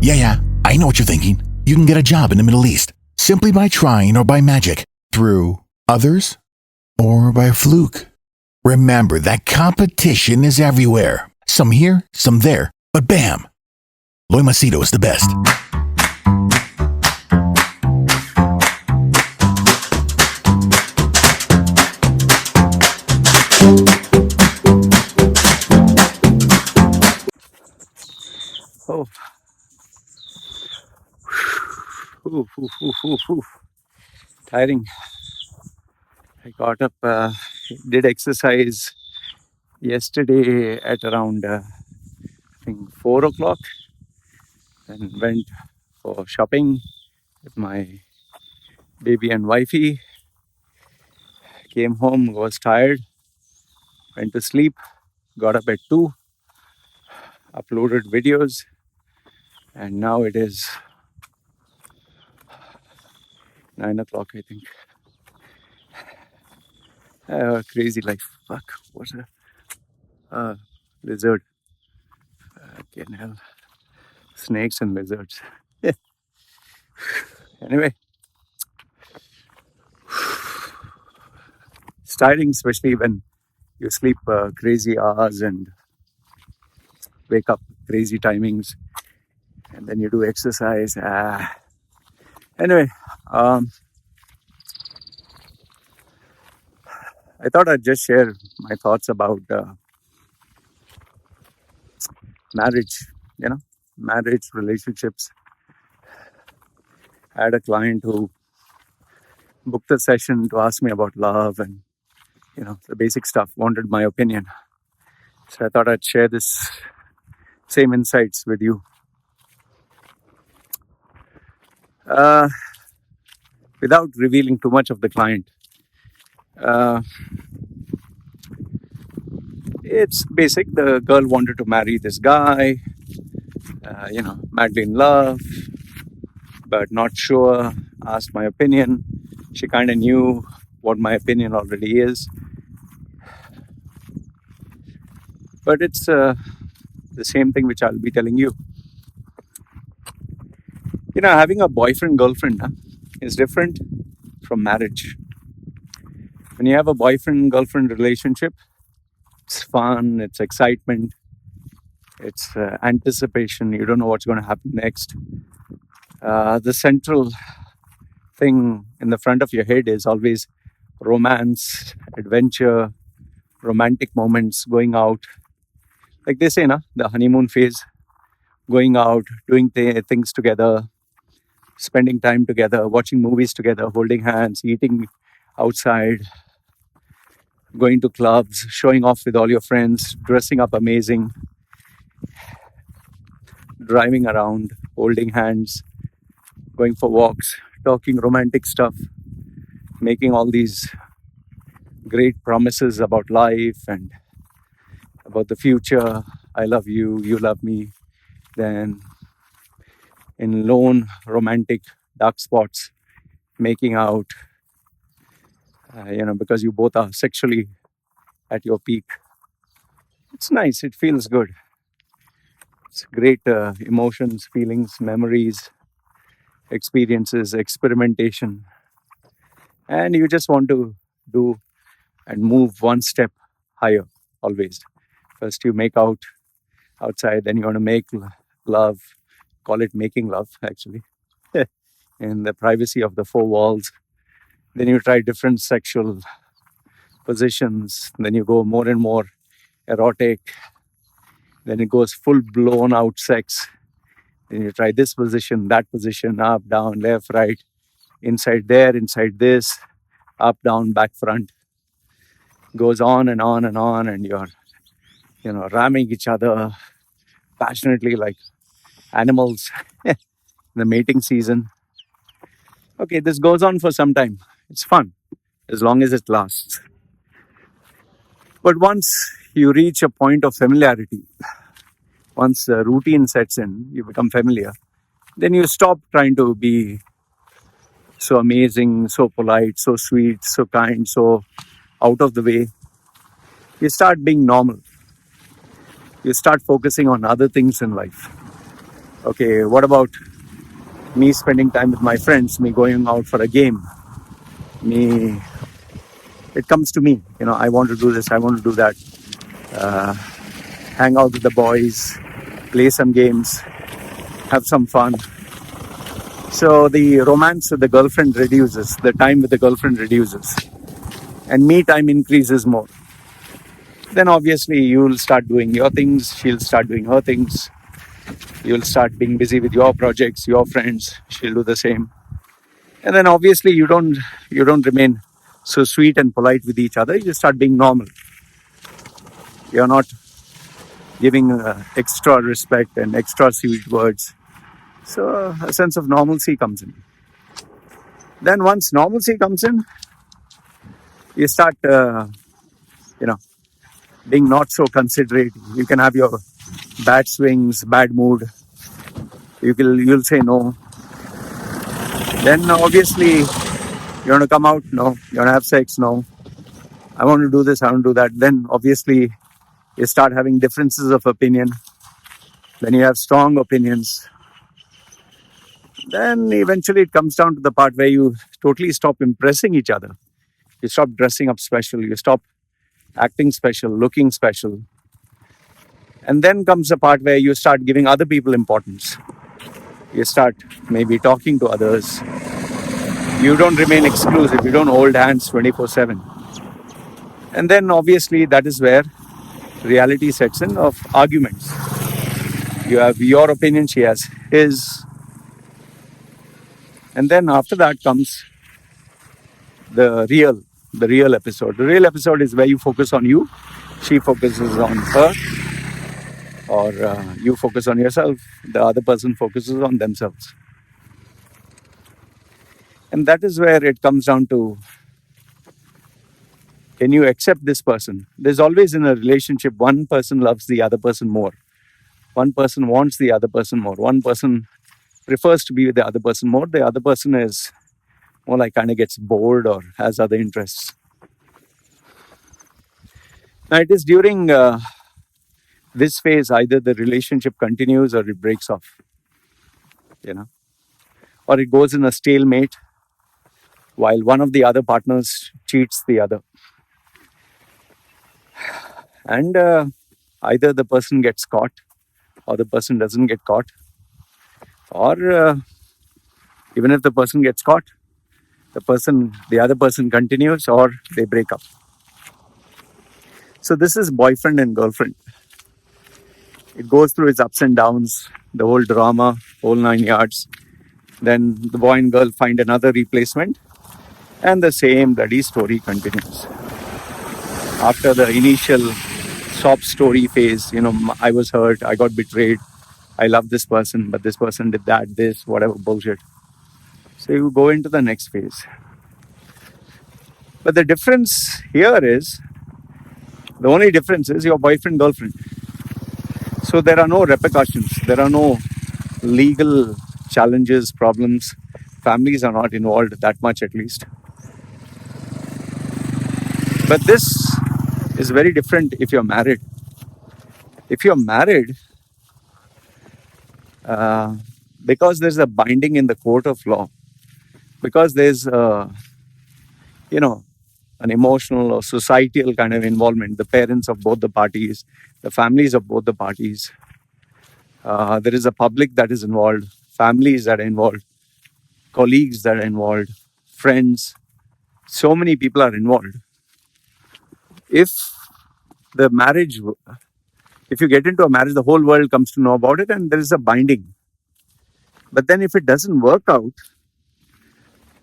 Yeah, I know what you're thinking. You can get a job in the Middle East simply by trying or by magic, through others or by fluke. Remember that competition is everywhere. Some here, some there, but bam! Loy Machedo is the best. Oh, tiring. I got up, did exercise yesterday at around, I think, 4 o'clock, and went for shopping with my baby and wifey. Came home, was tired, went to sleep, got up at 2, uploaded videos, and now it is 9 o'clock, I think. Crazy life. Fuck, what a lizard. Fucking hell. Snakes and lizards. Anyway, it's tiring, especially when you sleep crazy hours and wake up crazy timings, and then you do exercise. Anyway, I thought I'd just share my thoughts about marriage, marriage, relationships. I had a client who booked a session to ask me about love and, the basic stuff, wanted my opinion. So I thought I'd share this same insights with you. Without revealing too much of the client. It's basic. The girl wanted to marry this guy, madly in love, but not sure, asked my opinion. She kind of knew what my opinion already is. But it's the same thing which I'll be telling you. Having a boyfriend, girlfriend is different from marriage. When you have a boyfriend, girlfriend relationship, it's fun, it's excitement, it's anticipation. You don't know what's going to happen next. The central thing in the front of your head is always romance, adventure, romantic moments, going out. Like they say, the honeymoon phase, going out, doing things together, spending time together, watching movies together, holding hands, eating outside, going to clubs, showing off with all your friends, dressing up amazing, driving around, holding hands, going for walks, talking romantic stuff, making all these great promises about life and about the future. I love you, you love me. Then in lone, romantic, dark spots, making out, because you both are sexually at your peak. It's nice, it feels good. It's great emotions, feelings, memories, experiences, experimentation. And you just want to do and move one step higher always. First you make out outside, then you want to make love, call it making love actually, in the privacy of the four walls. Then you try different sexual positions, then you go more and more erotic, then it goes full blown out sex. Then you try this position, that position, up, down, left, right, inside there, inside this, up, down, back, front. Goes on and on and on, and you're ramming each other passionately like animals in the mating season. Okay, this goes on for some time. It's fun as long as it lasts. But once you reach a point of familiarity, once the routine sets in, you become familiar, then you stop trying to be so amazing, so polite, so sweet, so kind, so out of the way. You start being normal. You start focusing on other things in life. Okay, what about me spending time with my friends, me going out for a game, me, it comes to me, I want to do this, I want to do that, hang out with the boys, play some games, have some fun. So the romance with the girlfriend reduces, the time with the girlfriend reduces, and me time increases more. Then obviously you'll start doing your things, she'll start doing her things, you'll start being busy with your projects, your friends, she'll do the same. And then obviously you don't remain so sweet and polite with each other, you start being normal. You're not giving extra respect and extra sweet words. So a sense of normalcy comes in. Then once normalcy comes in, you start, you know, being not so considerate. You can have your bad swings, bad mood. You'll say no. Then obviously you want to come out, no. You want to have sex, no. I want to do this, I want to do that. Then obviously you start having differences of opinion. Then you have strong opinions. Then eventually it comes down to the part where you totally stop impressing each other. You stop dressing up special. You stop acting special, looking special. And then comes the part where you start giving other people importance. You start maybe talking to others. You don't remain exclusive. You don't hold hands 24/7. And then obviously that is where reality sets in of arguments. You have your opinion, she has his. And then after that comes the real episode. The real episode is where you focus on you, she focuses on her, or you focus on yourself, the other person focuses on themselves. And that is where it comes down to, can you accept this person? There's always in a relationship, one person loves the other person more. One person wants the other person more. One person prefers to be with the other person more. The other person is more like kind of gets bored or has other interests. Now it is during this phase either the relationship continues or it breaks off, or it goes in a stalemate while one of the other partners cheats the other. And either the person gets caught or the person doesn't get caught, or even if the person gets caught, the other person continues or they break up. So this is boyfriend and girlfriend. It goes through its ups and downs, the whole drama, whole 9 yards. Then the boy and girl find another replacement, and the same bloody story continues. After the initial sob story phase, I was hurt, I got betrayed, I love this person, but this person did that, this, whatever bullshit. So you go into the next phase. But the only difference is your boyfriend, girlfriend. So there are no repercussions, there are no legal challenges, problems. Families are not involved that much, at least. But this is very different if you're married. If you're married, because there's a binding in the court of law, because there's an emotional or societal kind of involvement, the parents of both the parties, the families of both the parties, there is a public that is involved, families that are involved, colleagues that are involved, friends, so many people are involved. If you get into a marriage, the whole world comes to know about it and there is a binding. But then if it doesn't work out,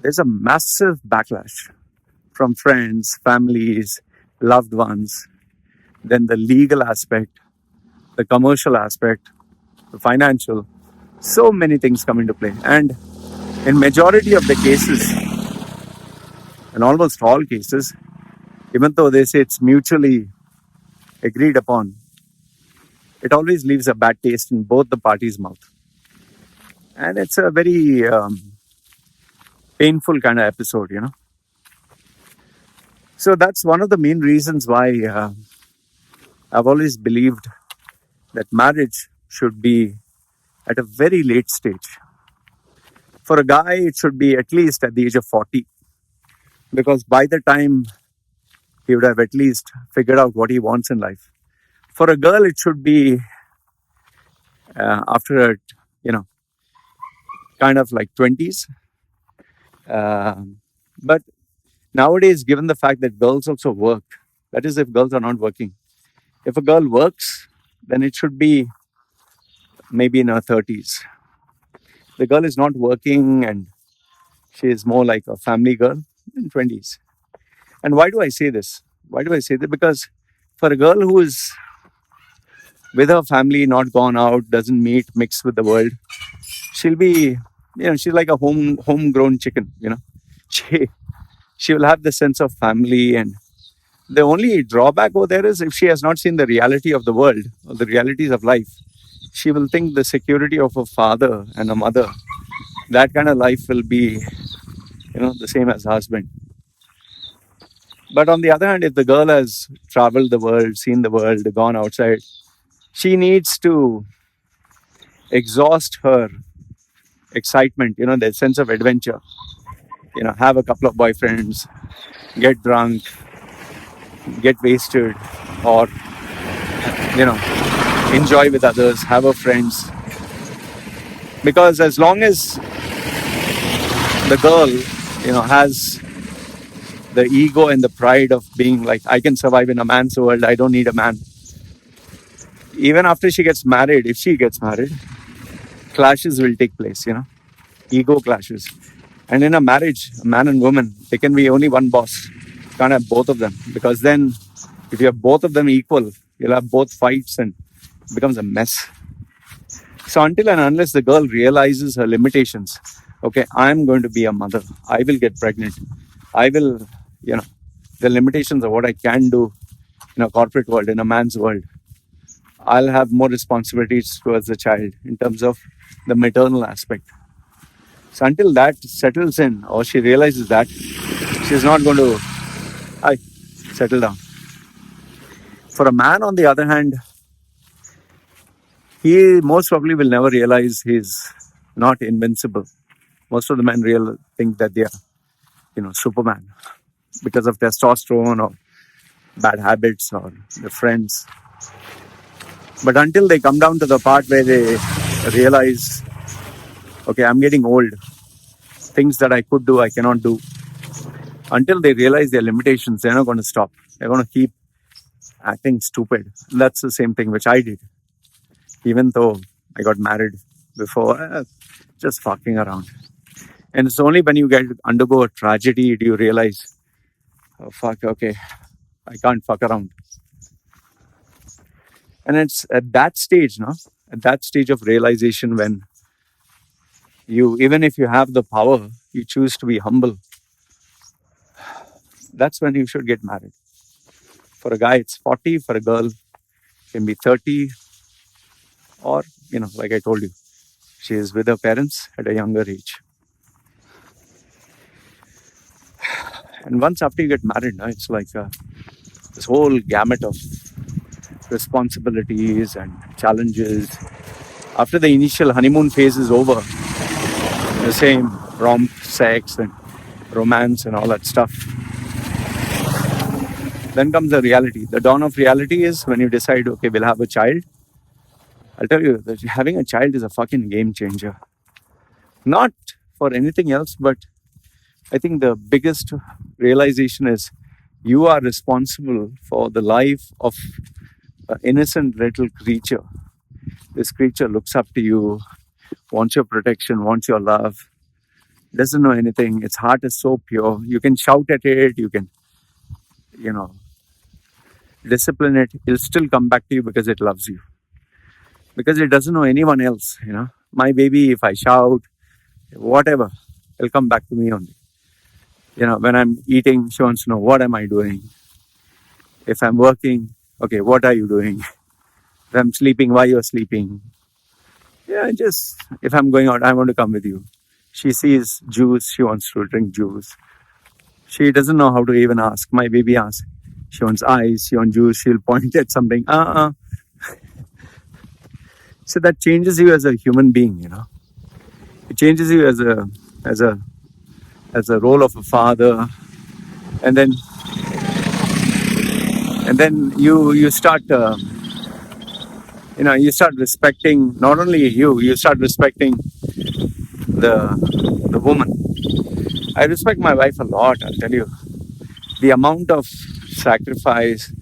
there's a massive backlash from friends, families, loved ones. Then the legal aspect, the commercial aspect, the financial, so many things come into play. And in majority of the cases, in almost all cases, even though they say it's mutually agreed upon, it always leaves a bad taste in both the parties' mouth. And it's a very painful kind of episode, So that's one of the main reasons why I've always believed that marriage should be at a very late stage. For a guy, it should be at least at the age of 40, because by the time he would have at least figured out what he wants in life. For a girl, it should be after, kind of like 20s. But nowadays, given the fact that girls also work, that is, if girls are not working, if a girl works, then it should be maybe in her 30s. The girl is not working and she is more like a family girl in 20s. And why do I say this? Why do I say that? Because for a girl who is with her family, not gone out, doesn't mix with the world, she'll be, she's like a homegrown chicken. She she will have the sense of family, and the only drawback over there is if she has not seen the reality of the world or the realities of life, she will think the security of a father and a mother, that kind of life will be, the same as husband. But on the other hand, if the girl has traveled the world, seen the world, gone outside, she needs to exhaust her excitement, the sense of adventure, have a couple of boyfriends, get drunk, get wasted, or, enjoy with others, have her friends. Because as long as the girl, has the ego and the pride of being like, I can survive in a man's world, I don't need a man. Even after she gets married, if she gets married, clashes will take place, ego clashes. And in a marriage, a man and woman, there can be only one boss. You can't have both of them. Because then, if you have both of them equal, you'll have both fights and it becomes a mess. So until and unless the girl realizes her limitations, okay, I'm going to be a mother, I will get pregnant, I will, the limitations of what I can do in a corporate world, in a man's world, I'll have more responsibilities towards the child in terms of the maternal aspect. So until that settles in, or she realizes that, she's not going to settle down. For a man, on the other hand, he most probably will never realize he's not invincible. Most of the men think that they are, Superman, because of testosterone or bad habits or the friends. But until they come down to the part where they realize, okay, I'm getting old, things that I could do, I cannot do. Until they realize their limitations, they're not going to stop. They're going to keep acting stupid. That's the same thing which I did. Even though I got married before, just fucking around. And it's only when you undergo a tragedy do you realize, oh fuck, okay, I can't fuck around. And it's at that stage, at that stage of realization, when even if you have the power, you choose to be humble. That's when you should get married. For a guy, it's 40. For a girl, it can be 30. Or, like I told you, she is with her parents at a younger age. And once after you get married, it's like this whole gamut of responsibilities and challenges. After the initial honeymoon phase is over, the same romp, sex and romance and all that stuff. Then comes the reality. The dawn of reality is when you decide, okay, we'll have a child. I'll tell you that having a child is a fucking game changer. Not for anything else, but I think the biggest realization is you are responsible for the life of an innocent little creature. This creature looks up to you, wants your protection, wants your love, doesn't know anything. Its heart is so pure. You can shout at it, you can, discipline it. It'll still come back to you because it loves you. Because it doesn't know anyone else, My baby, if I shout, whatever, it'll come back to me only. When I'm eating, she wants to know, what am I doing? If I'm working, okay, what are you doing? If I'm sleeping, why you're sleeping? Yeah, if I'm going out, I want to come with you. She sees juice, she wants to drink juice. She doesn't know how to even ask. My baby asks. She wants ice, she wants juice, she'll point at something. So that changes you as a human being, you know. It changes you as a as a role of a father, and then you start you start respecting not only you start respecting the woman. I respect my wife a lot. I'll tell you, the amount of sacrifice,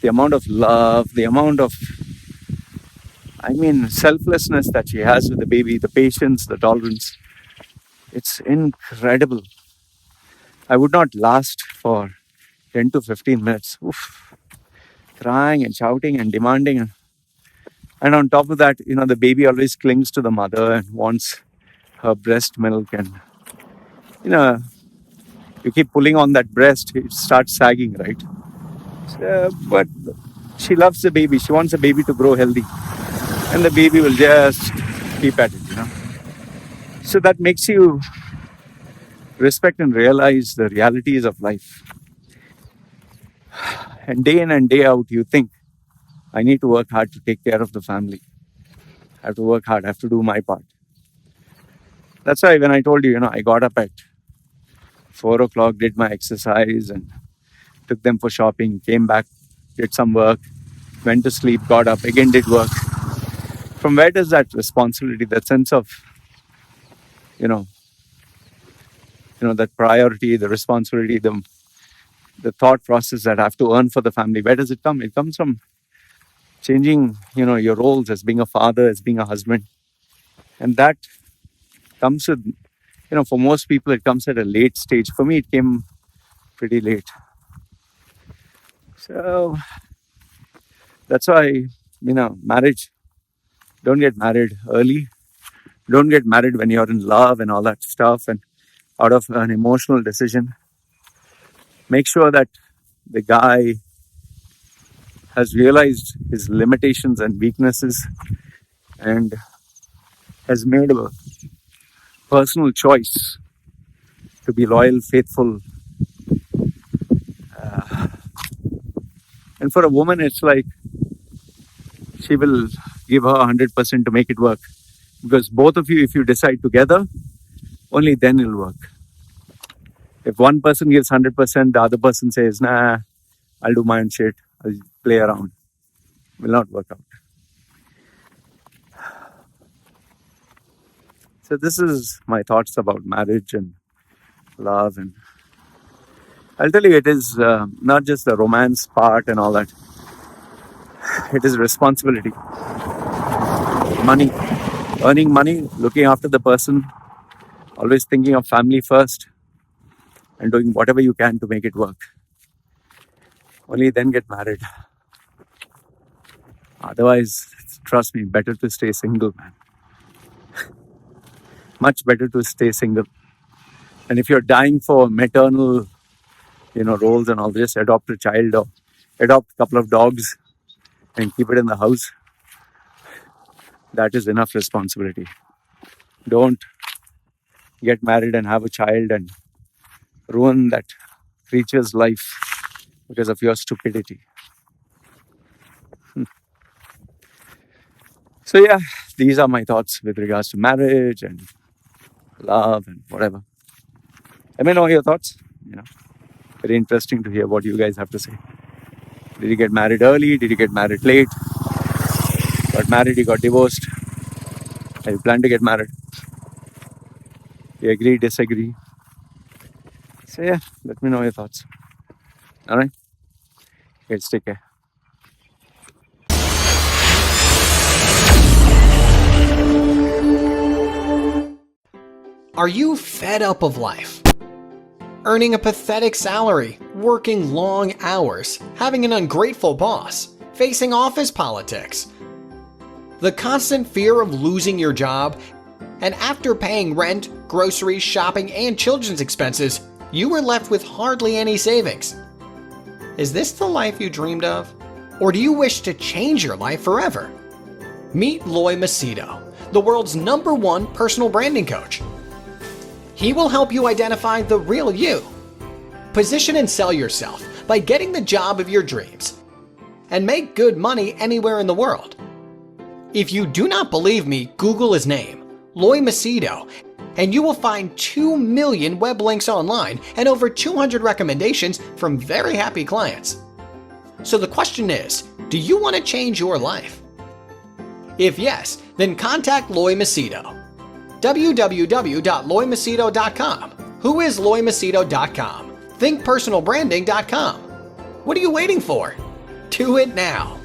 the amount of love, the amount of, I mean, selflessness that she has with the baby, the patience, the tolerance. It's incredible. I would not last for 10 to 15 minutes. Oof, crying and shouting and demanding. And on top of that, the baby always clings to the mother and wants her breast milk. And, you know, you keep pulling on that breast, it starts sagging, right? But she loves the baby. She wants the baby to grow healthy. And the baby will just keep at it. So that makes you respect and realize the realities of life. And day in and day out, you think, I need to work hard to take care of the family. I have to work hard. I have to do my part. That's why when I told you, I got up at 4 o'clock, did my exercise and took them for shopping, came back, did some work, went to sleep, got up, again did work. From where does that responsibility, that sense of, that priority, the responsibility, the thought process that I have to earn for the family, where does it come? It comes from changing, your roles as being a father, as being a husband. And that comes with, for most people, it comes at a late stage. For me, it came pretty late. So that's why, marriage, don't get married early. Don't get married when you're in love and all that stuff and out of an emotional decision. Make sure that the guy has realized his limitations and weaknesses and has made a personal choice to be loyal, faithful. And for a woman, it's like she will give her 100% to make it work. Because both of you, if you decide together, only then it'll work. If one person gives 100%, the other person says, nah, I'll do my own shit, I'll play around. Will not work out. So this is my thoughts about marriage and love. And I'll tell you, it is not just the romance part and all that. It is responsibility. Money. Earning money, looking after the person, always thinking of family first and doing whatever you can to make it work. Only then get married. Otherwise, trust me, better to stay single, man. Much better to stay single. And if you're dying for maternal, roles and all this, adopt a child or adopt a couple of dogs and keep it in the house. That is enough responsibility. Don't get married and have a child and ruin that creature's life because of your stupidity. So yeah, these are my thoughts with regards to marriage and love and whatever. Let me know your thoughts. Very interesting to hear what you guys have to say. Did you get married early? Did you get married late? Got married, you got divorced? Have you plan to get married? You agree, disagree? So yeah, let me know your thoughts. Alright? Let's take care. Are you fed up of life? Earning a pathetic salary, working long hours, having an ungrateful boss, facing office politics, the constant fear of losing your job, and after paying rent, groceries, shopping, and children's expenses, you were left with hardly any savings. Is this the life you dreamed of? Or do you wish to change your life forever? Meet Loy Machedo, the world's #1 personal branding coach. He will help you identify the real you. Position and sell yourself by getting the job of your dreams and make good money anywhere in the world. If you do not believe me, Google his name, Loy Machedo, and you will find 2 million web links online and over 200 recommendations from very happy clients. So the question is, do you want to change your life? If yes, then contact Loy Machedo. www.loymachedo.com. Who is loymachedo.com? Thinkpersonalbranding.com. What are you waiting for? Do it now.